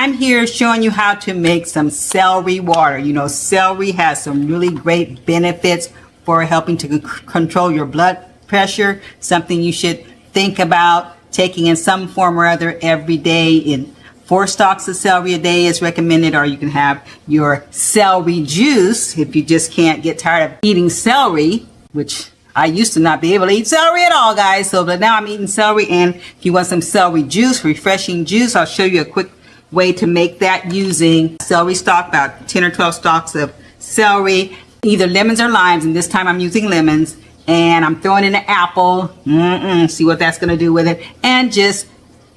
I'm here showing you how to make some celery water. You know, celery has some really great benefits for helping to control your blood pressure, something you should think about taking in some form or other every day. In 4 stalks of celery a day is recommended, or you can have your celery juice if you just can't get tired of eating celery, which I used to not be able to eat celery at all, guys. But now I'm eating celery, and if you want some celery juice, refreshing juice, I'll show you a quick way to make that using celery stalk, about 10 or 12 stalks of celery, either lemons or limes, and this time I'm using lemons, and I'm throwing in an apple, see what that's going to do with it, and just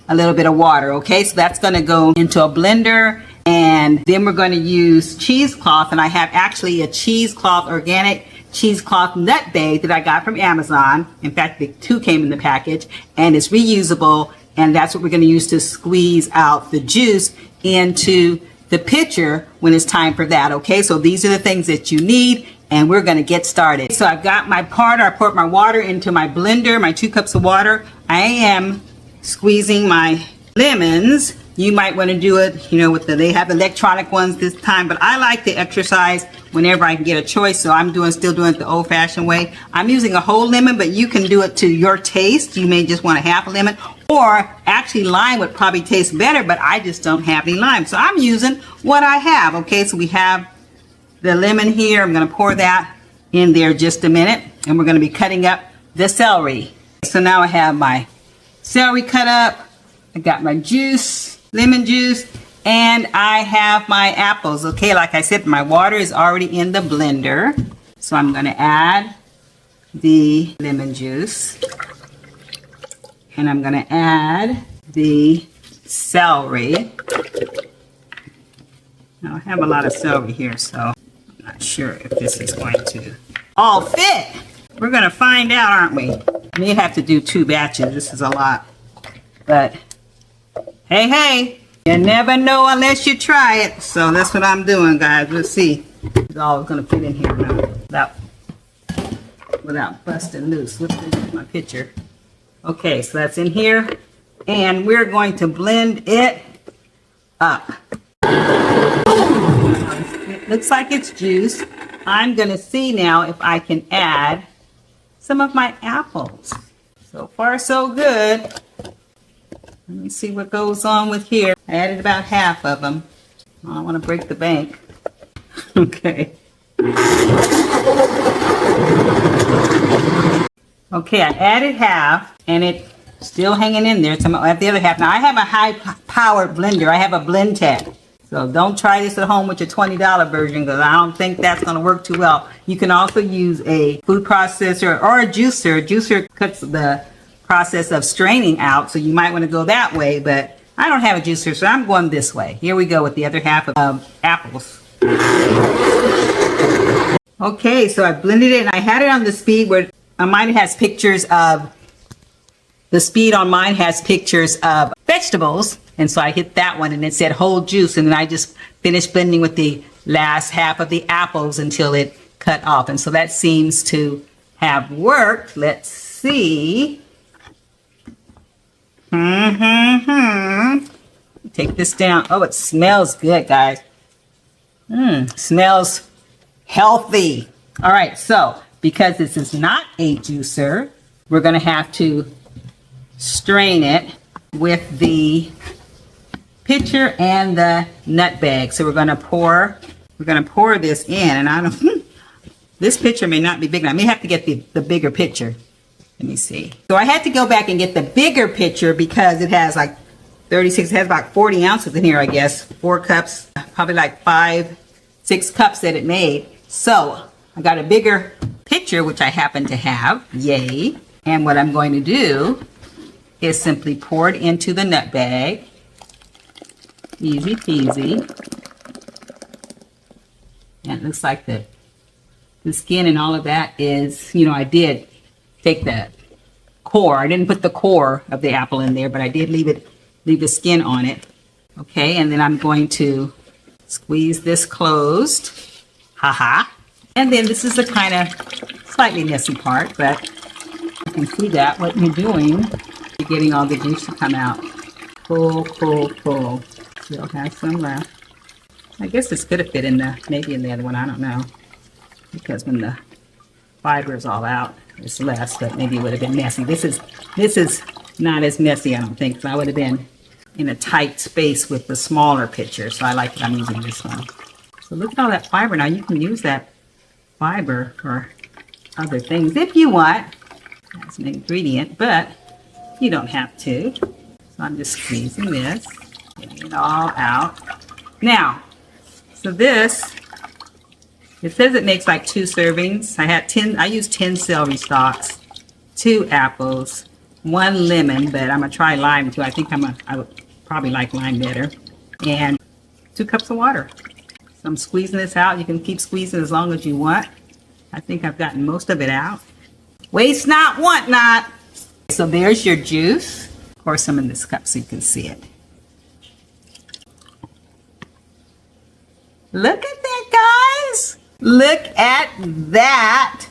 a little bit of water. Okay, so that's going to go into a blender, and then we're going to use cheesecloth, and I have actually a cheesecloth, organic cheesecloth nut bag that I got from Amazon. In fact, the 2 came in the package, and it's reusable, and that's what we're going to use to squeeze out the juice into the pitcher when it's time for that. Okay, so these are the things that you need, and we're going to get started. So I've got my part. I poured my water into my blender, my 2 cups of water. I am squeezing my lemons. You might want to do it, you know, with they have electronic ones this time, but I like to exercise whenever I can get a choice, so I'm still doing it the old-fashioned way. I'm using a whole lemon, but you can do it to your taste. You may just want a half a lemon, or actually lime would probably taste better, but I just don't have any lime, so I'm using what I have. Okay, so we have the lemon here. I'm going to pour that in there just a minute, and we're going to be cutting up the celery. So now I have my celery cut up. I got my juice, lemon juice, and I have my apples. Okay, like I said, my water is already in the blender, so I'm going to add the lemon juice, and I'm going to add the celery. Now, I have a lot of celery here, so I'm not sure if this is going to all fit. We're going to find out, aren't we? I may have to do 2 batches. This is a lot, but hey, you never know unless you try it. So that's what I'm doing, guys. Let's see. It's all going to fit in here now without busting loose. Let's get my pitcher. Okay, so that's in here, and we're going to blend it up. It looks like it's juice. I'm going to see now if I can add some of my apples. So far, so good. Let me see what goes on with here. I added about half of them. I don't want to break the bank. Okay. Okay, I added half, and it's still hanging in there. So I'm at the other half. Now, I have a high-powered blender. I have a blend tech. So don't try this at home with your $20 version, because I don't think that's going to work too well. You can also use a food processor or a juicer. A juicer cuts the process of straining out, so you might want to go that way, but I don't have a juicer, so I'm going this way. Here we go with the other half of apples. Okay, so I blended it, and I had it on the speed where mine has pictures of, the speed on mine has pictures of vegetables, and so I hit that one, and it said whole juice, and then I just finished blending with the last half of the apples until it cut off, and so that seems to have worked. Let's see. Take this down. Oh, it smells good, guys. Smells healthy. All right, so because this is not a juicer, we're going to have to strain it with the pitcher and the nut bag. So we're going to pour this in, and I don't this pitcher may not be big enough. I may have to get the bigger pitcher. Let me see. So I had to go back and get the bigger pitcher because it has like 36, it has about 40 ounces in here, I guess. 4 cups, probably like 5, 6 cups that it made. So I got a bigger pitcher, which I happen to have. Yay. And what I'm going to do is simply pour it into the nut bag. Easy peasy. And it looks like the skin and all of that is, you know, I did take the core. I didn't put the core of the apple in there, but I did leave the skin on it. Okay, and then I'm going to squeeze this closed. And then this is the kind of slightly messy part, but you can see that what you're doing, you're getting all the juice to come out. Pull, pull, pull. Still have some left. I guess this could have fit in the, maybe in the other one, I don't know. Because when the fiber is all out, it's less, but maybe it would have been messy. This is not as messy, I don't think. So I would have been in a tight space with the smaller pitcher. So I like that I'm using this one. So look at all that fiber. Now you can use that fiber for other things if you want as an ingredient, but you don't have to. So I'm just squeezing this, getting it all out. Now, so this, it says it makes like 2 servings. I used 10 celery stalks, 2 apples, 1 lemon, but I'm gonna try lime too. I think I would probably like lime better, and 2 cups of water. So I'm squeezing this out. You can keep squeezing as long as you want. I think I've gotten most of it out. Waste not, want not. So there's your juice. Pour some in this cup so you can see it. Look at that, guys. Look at that.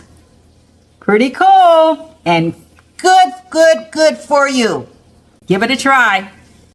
Pretty cool and good for you. Give it a try.